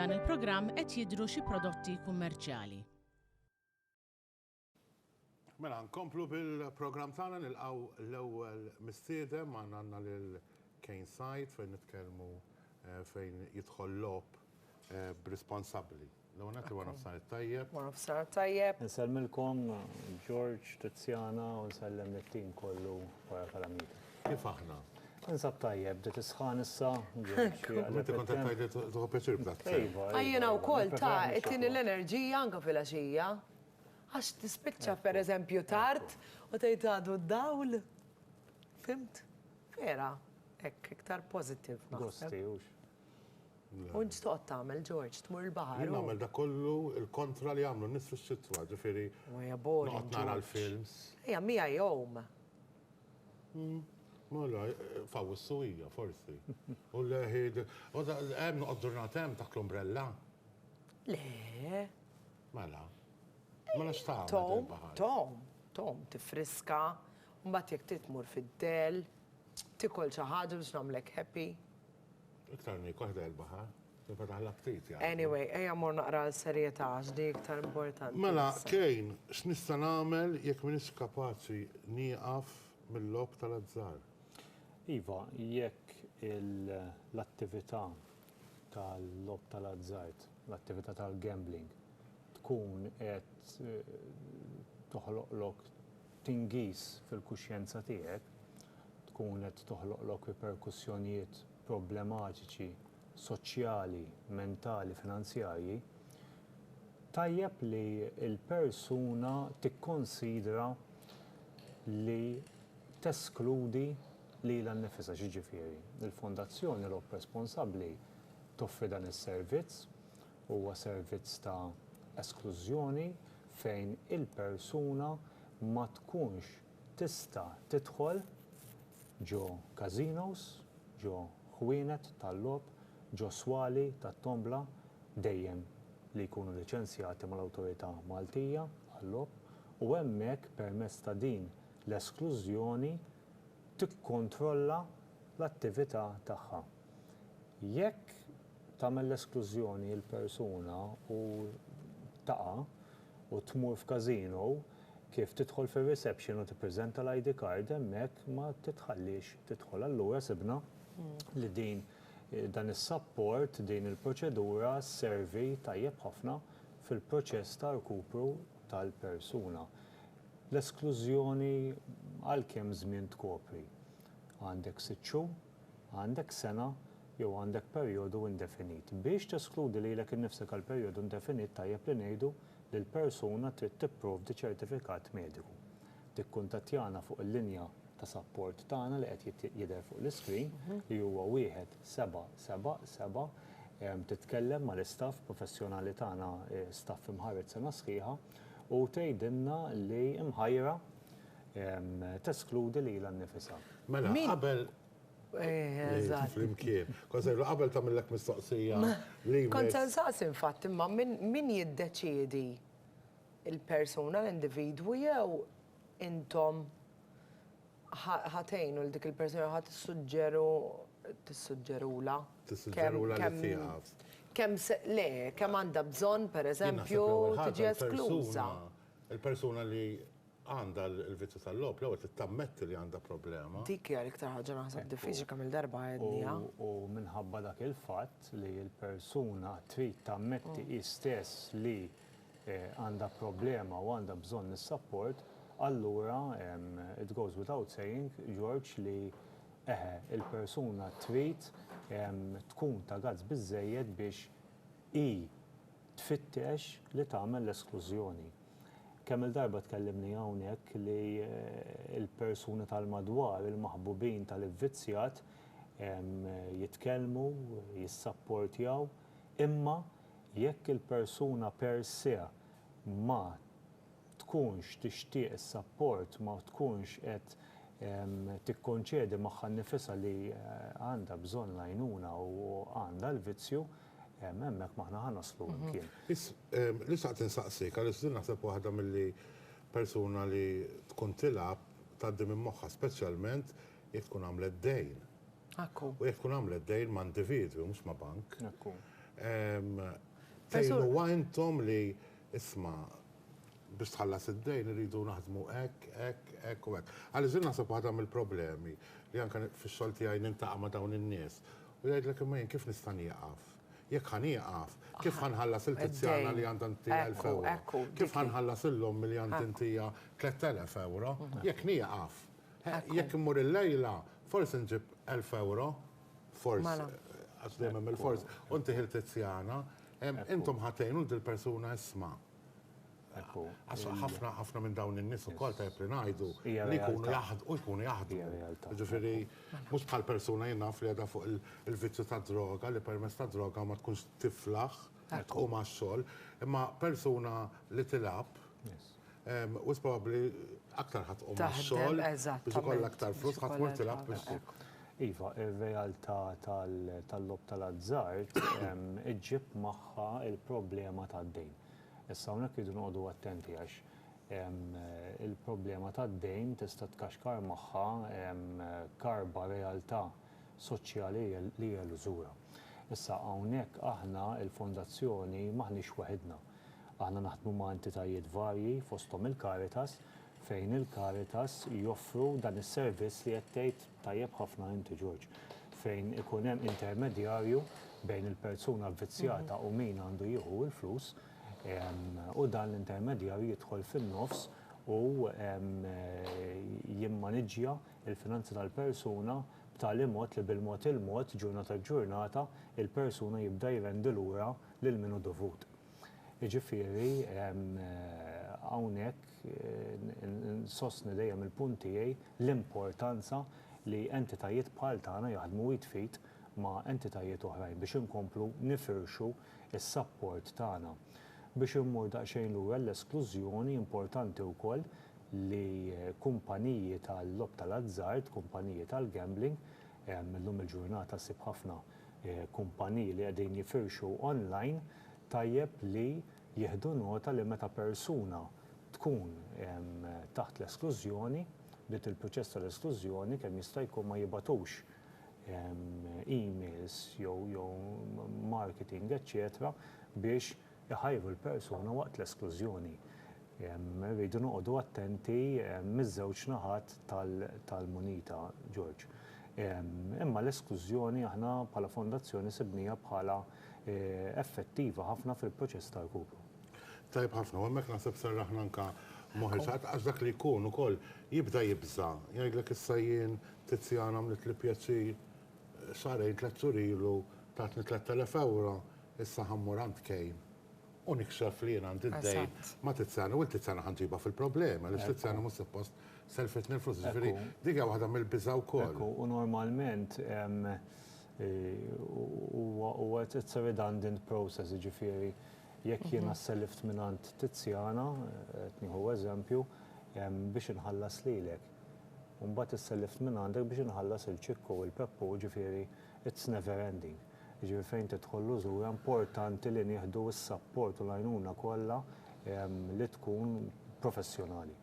f'dan il-programm qed jidhru xi prodotti kummerċjali. Mela, nkomplu bil-programm tagħna nilqgħu l-ewwel mistiedem għandna lil Kane Site fejn nitkellmu fejn jidħol lob b'responsabbli. L-ewwel nagħti wara nofsar tajjeb. Wara nofsar tajjeb. Nsellmilkom George, Tiziana u nsellem it-tim kollu wara Kalamita. Kif aħna? Insab tajjeb, bdiet isħan issa. Inti kont qed tgħidli tuħu pjaċir b'dak. Għajjena wkoll ta' ittini l-enerġija anke filgħaxija. Għax tispiċċa pereżempju tard u tgħid għadu d-dawl. Fimt? Vera, hekk iktar pożittiv. Gosti, ux. U nġtoqgħod tagħmel George, tmur il-baħar. Jien nagħmel dak kollu il-kontra li jagħmlu n-nies fix-xitwa, ġifieri noqgħod nara l-films. Ejja mija jowm. Molla, faw is-suwija forsi. U leħid, u hemm noqgħod ġurnata hemm taħt l-umbrella. Le. Mela. Mela x'tagħmel il-baħar? Tom, tifriska, mbagħad jekk titmur fid-del, tikol xi ħaġa biex nagħmlek happy. Iktar nik waħda l-baħar, nifetaħlek ftit jgħid. Anyway, ejja mor naqra l-serjetà għax di iktar importanti. Mela, Kane, x'nista' nagħmel jekk m'iniex kapaċi nieqaf mill-lob tal-azzar? Iva, jekk l-attività tal-lob tal-azzart, l-attività tal-gambling, tkun qed toħloqlok tingis fil-kuxjenza tiegħek, tkun qed toħloqlok riperkussjonijiet problematiċi, soċjali, mentali, finanzjarji, tajjeb li l-persuna tikkonsidra li teskludi lilha nnifisha ġifieri. Il-Fondazzjoni Lob Responsabbli toffri dan is-servizz huwa servizz ta' esklużjoni fejn il-persuna ma tkunx tista' tidħol ġo casinos, ġo ħwienet tal-lob, ġo swali tat-tombla dejjem li jkunu liċenzjati mal-Awtorità Maltija għall-lob u hemmhekk permezz ta' din l-esklużjoni tikkontrolla l-attività tagħha. Jekk tagħmel l-esklużjoni l-persuna u taqa' u tmur f'kasino kif tidħol fir-reception u tippreżenta l-ID card hemmhekk ma titħallix tidħol. Allura sibna li dan is-support, din il-proċedura sservi tajjeb ħafna fil-proċess ta' rkupru tal-persuna. L-esklużjoni għalkemm żmien tkopri. Għandek 6 xhur, għandek sena, jew għandek perjodu indefinit. Biex teskludi lilek innifsek għal perjodu indefinit tajjeb li ngħidu li l-persuna trid tipprovdi ċertifikat mediku. Tikkuntattjana fuq il-linja ta' support tagħna li qed jidher fuq l-iskrin li huwa 1777 titkellem mal-istaff professjonali tagħna, staff imħarret sena sħiħa u tgħidilna li imħajra teskludi lilha nnifisha. Mela, qabel flimkien. Konsejlu, qabel tagħmellek mistoqsija li. Kont se nsaqsi infatti, imma min jiddeċiedi il-persuna, l-individwu jew intom ħatejnu l dik il-persuna ħat tissuġġerula. Tissuġġerula li tieqaf. Kemm għandha bżonn pereżempju tiġi eskluża. Il-persuna li għandha l-vizzju tal-lob l-ewwel tittammetti li għandha problema. Dik hija l-iktar ħaġa naħseb diffiċli kemm il-darba għednija. U minħabba dak il-fatt li l-persuna trid tammetti istess li għandha problema u għandha bżonn is-support, allura it goes without saying, George, li il-persuna trid tkun ta' gazz biżżejjed biex tfittex li tagħmel l-esklużjoni. Kemm il-darba tkellimni hawnhekk li l-persuni tal-madwar, il-maħbubin tal-ivvizzjat jitkellmu, jissapportjaw, imma jekk il-persuna per se ma tkunx tixtieq is-support, ma tkunx qed tikkonċedi magħha nnifisha li għandha bżonn l-għajnuna u għandha l-vizzju, hemmhekk maħna ħanaslu kien. Li saqt insaqsik, għaliex din naħseb waħda milli persuna li tkun tilab tgħaddi minn moħħha, speċjalment jekk tkun għamlet dejn. U jekk tkun għamlet dejn ma' individwu, mhux ma' bank. Tejlu intom li isma' biex tħallas id-dejn irridu naħdmu ek u ek. Għalli naħseb waħda mill-problemi li anke fix-xogħol tiegħi nintaqa' ma' dawn in-nies. U jgħidlek imma jien kif nista' nieqaf? Jekk ħan nieqaf, kif ħanħallas il-Tizzjana li għandha ntija 1000 euro? Kif ħanħallas illum li għandha ntija 3000 euro? Jekk nieqaf. Jekk immur il-lejla, forsi nġib 1000 euro, forsi, għax dejjem il-forsi, u ntih il-Tizzjana, intom ħatejnu dil-persuna isma'. ħafna minn dawn in-nies ukoll tajb li ngħidu li jkunu jaħdmu. Ġifieri mhux bħal persuna jien naf li għadha fuq il-vizzju ta' droga li permezz ta' droga ma tkunx tiflaħ u ma' xogħol, imma persuna li tilab u probabbli aktar ħatqu ma' xogħol biex ikollha aktar flus ħatmur tilab biex. Iva, ir-realtà tal-lob tal-azzard iġġib magħha il-problema tad-dejn. Issa hawnhekk jridu noqogħdu attenti għax il-problema tad-dejn tista' tkaxkar magħha karba realtà soċjali li hija l-użura. Issa hawnhekk aħna l-fondazzjoni maħniex waħedna. Aħna naħdmu ma' entitajiet varji fosthom il-Caritas fejn il-Caritas joffru dan is-servizz li qed tgħid tajjeb ħafna inti George, fejn ikun hemm intermedjarju bejn il-persuna avvizzjata u min għandu jieħu l-flus. U dan l-intermedjarju jidħol fin-nofs u jimmaniġġja il-finanzi tal-persuna b'tali mod li bil-mod il-mod ġurnata ġurnata il-persuna jibda jrendi lura lil minu dovut. Jiġifieri hawnhekk insostni dejjem il-punt tiegħi l-importanza li entitajiet bħal tagħna jaħdmu jitfit ma' entitajiet oħrajn biex inkomplu nifirxu is-support tagħna. Biex immur daqsxejn lura l-esklużjoni importanti wkoll li kumpaniji tal-lob tal-azzard, kumpaniji tal-gambling, millum il-ġurnata ssib ħafna kumpaniji li qegħdin jifirxu online tajjeb li jieħdu nota li meta persuna tkun taħt l-esklużjoni, bdiet il-proċess tal-esklużjoni kemm jista' jkun ma jibatux emails jew marketing, eċċetera, biex iħajru l-persuna waqt l-esklużjoni. Rridu noqogħdu attenti miż-żewġ naħat tal-munita, George. Imma l-esklużjoni aħna bħala fondazzjoni sibnija bħala effettiva ħafna fil-proċess tal-kupru. Tajb ħafna, u hemmhekk naħseb serraħna anke moħħiġat għax dak li jkun ukoll jibda jibża. Jgħidlek issa jien Tizzjana għamlet li pjaċir xarejn 3 xhur ilu tatni 3000 euro, issa ħammur għand kejn. U nikxef li jien għand id-dejn ma' Tizzjana u l-Tizzjana ħanġiba fil-problema, li Tizzjana mhux suppost selfitni l-flus. Ġifieri dik hija waħda mill-biża wkoll. U normalment huwa it's a redundant process, ġifieri jekk jiena sellift minn għand Tizzjana, qed nieħu eżempju, biex inħallas lilek. U mbagħad issellift minn għandek biex inħallas il-ċikku u l-peppu, ġifieri it's never ending. Ġifieri fejn tidħol l-użura importanti li nieħdu s-sapport u l-għajnuna kollha li tkun professjonali.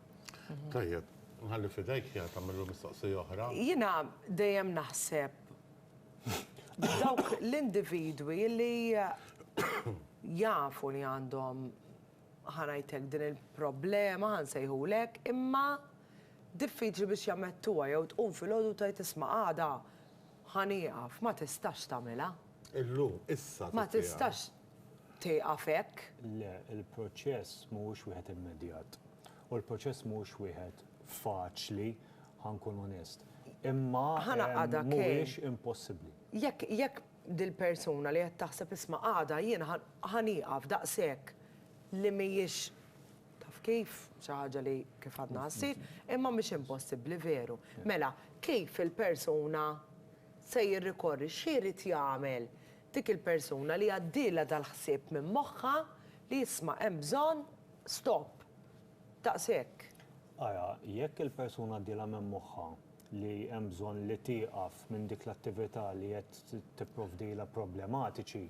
Tajjeb, nħalli fidejk jgħid tagħmlu mistoqsija oħra. Jiena dejjem naħseb dawk l-individwi li jafu li għandhom ħanajtek din il-problema ħansejħulek, imma diffiċli biex jammettuha jew tqum fil-għodu tajt isma' għada ħanieqaf, ma tistax tagħmilha. Illum, issa. Ma tistax tieqaf hekk. Le, il-proċess mhuwiex wieħed immedjat. U l-proċess mhuwiex wieħed faċli, ħankun onest. Imma mhuwiex impossibbli. Jekk dil-persuna li qed taħseb isma' għada jien ħanieqaf daqshekk li mhijiex taf kif xi ħaġa li kif għadna ssir, imma mhix impossibbli veru. Mela, kif il-persuna se jirrikorri x'irid jagħmel dik il-persuna li għaddilha dal-ħsieb minn moħħha li jisma' hemm bżonn stop daqshekk. Ara, jekk il-persuna għaddilha minn moħħha li hemm bżonn li tieqaf minn dik l-attività li qed tipprovdilha problematiċi,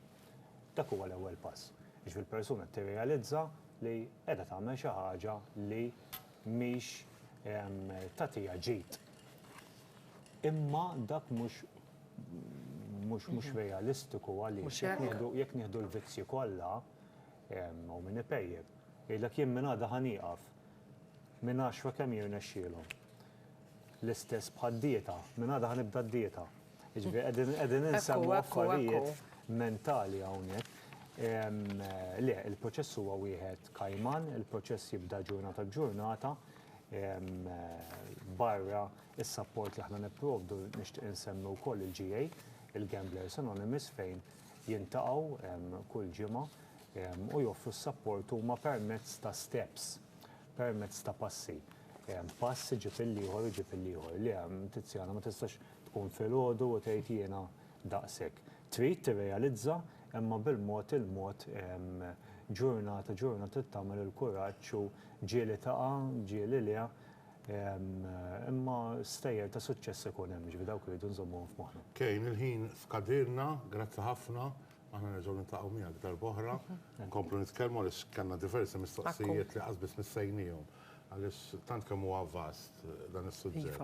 dak huwa l-ewwel pass. Biex il-persuna tirrealizza li qiegħda tagħmel xi ħaġa li mhix tagħtiha ġid. Imma dak mhux realistiku għaliex jekk nieħdu l-vizzji kollha u min ipejjeb. Jgħidlek jien minn għada ħanieqaf minn 10 kemm jirnexxielhom. L-istess bħad-dieta, minn għada ħanibda d-dieta. Jiġifieri qegħdin insemmu affarijiet mentali hawnhekk. Le, il-proċess huwa wieħed kajman, il-proċess jibda ġurnata b'ġurnata, barra is-support li aħna nipprovdu nixtieq insemmi wkoll il-GA, il-Gamblers Anonymous, fejn jintaqgħu kull ġimgħa u joffru s-support huma permezz ta' steps, permezz ta' passi. Passi ġib il-ieħor, ġib il-ieħor. Li Tiziana ma tistax tkun filgħodu u tgħid jiena daqshekk. Trid tirrealizza imma bil-mod il-mod ġurnata tagħmel il-kuraġġ u ġieli taqa', ġieli liha, imma stejjer ta' suċċess ikun hemm, ġifieri dawk iridu nżommuhom f'moħħna. Kejn il-ħin skadirna, grazzi ħafna, aħna nerġgħu niltaqgħu miegħek darb'oħra, nkomplu nitkellmu għaliex kellna diversi mistoqsijiet li qasbis missejnihom għaliex tant kemm huwa vast dan is-suġġett.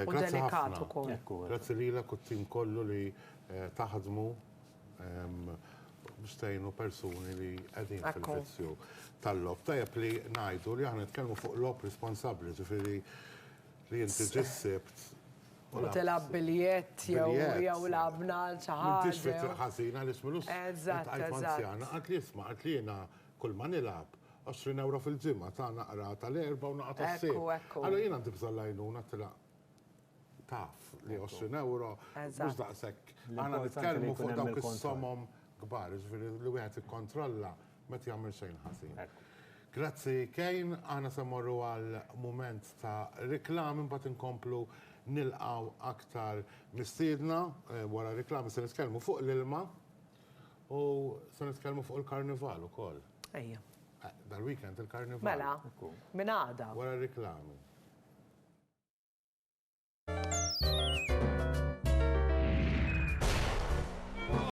U delikat ukoll. Grazzi lilek u t-tim kollu li taħdmu biex tgħinu persuni li qegħdin fil-vizzju tal-lob. Tajjeb li ngħidu li aħna nitkellmu fuq lob responsabbli, ġifieri li inti ġissibt u tilab biljett jew labna xi ħaġa. M'intix fit ħażina li smilus. Eżatt. Qatt li isma' qatt li jiena kull ma nilab 20 euro fil-ġimgħa ta' naqra tal-erba' u naqra tas-sejf. Allura jiena għandi bżonn lajnuna tilaq taf li 20 euro mhux daqshekk. Aħna nitkellmu fuq dawk is-somom kbar, ġifieri li wieħed ikkontrolla meta jagħmel xejn ħażin. Grazzi Kejn, aħna se mmorru għal mument ta' riklami mbagħad inkomplu nilqgħu aktar mistiedna wara riklami se nitkellmu fuq l-ilma u se nitkellmu fuq il-karnival ukoll. Ejja. Dal-weekend il-karnival. Mela, minn għada. Wara riklami.